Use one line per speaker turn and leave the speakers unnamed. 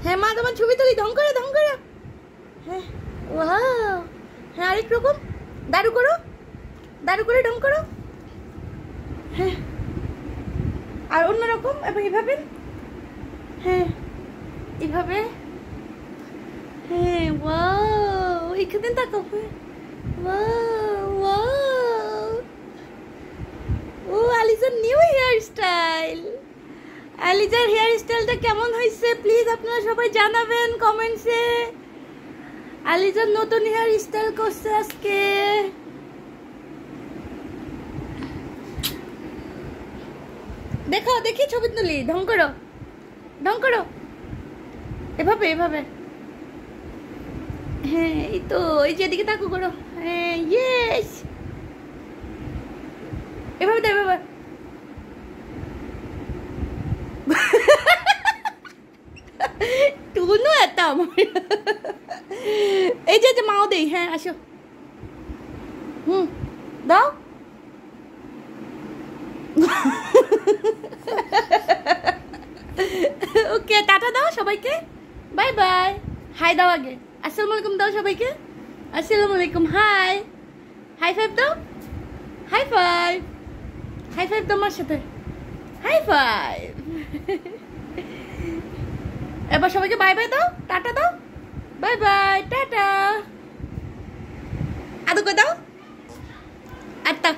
হ্যাঁ মা তোমার ছবি তুলি, ঢং করো ঢং করো। হ্যাঁ ওয়াও, হ্যাঁ আরেক রকম, দারু করো, দারু করে ঢং করো। হ্যাঁ আর অন্যরকম, এবার এভাবে, হ্যাঁ এভাবে, হ্যাঁ ওয়াও, এখানে তাকাও, ওয়াও ওয়াও। ও আলিজার নিউ হেয়ার স্টাইল। আলিজার হেয়ার স্টাইলটা কেমন হয়েছে প্লিজ আপনারা সবাই জানাবেন কমেন্টসে। আলিজার নতুন হেয়ার স্টাইল করছে আজকে। দেখো দেখি ছবি তুলি, ঢং করো ঢং করো, এভাবে এভাবে। হ্যাঁ এই তো, এই যে এদিকে তাকু করো, হ্যাঁ ইয়েস, এভাবে তো এভাবে। টুনু একটা আমার, এই যে মাও দেই, হ্যাঁ আসো, দাও। ওকে টাটা দাও সবাইকে, বাই বাই। হাই দাও আগে, আসসালামু আলাইকুম দাও সবাইকে, আসসালামু আলাইকুম, হাই, হাই ফাইভ দাও, হাই ফাইভ, হাই ফাইভ দাও আমার সাথে, হাই ফাইভ। এবার সবাইকে বাই বাই দাও, টাটা দাও, বাই বাই টাটা, আদৌ করে দাও, আটটা।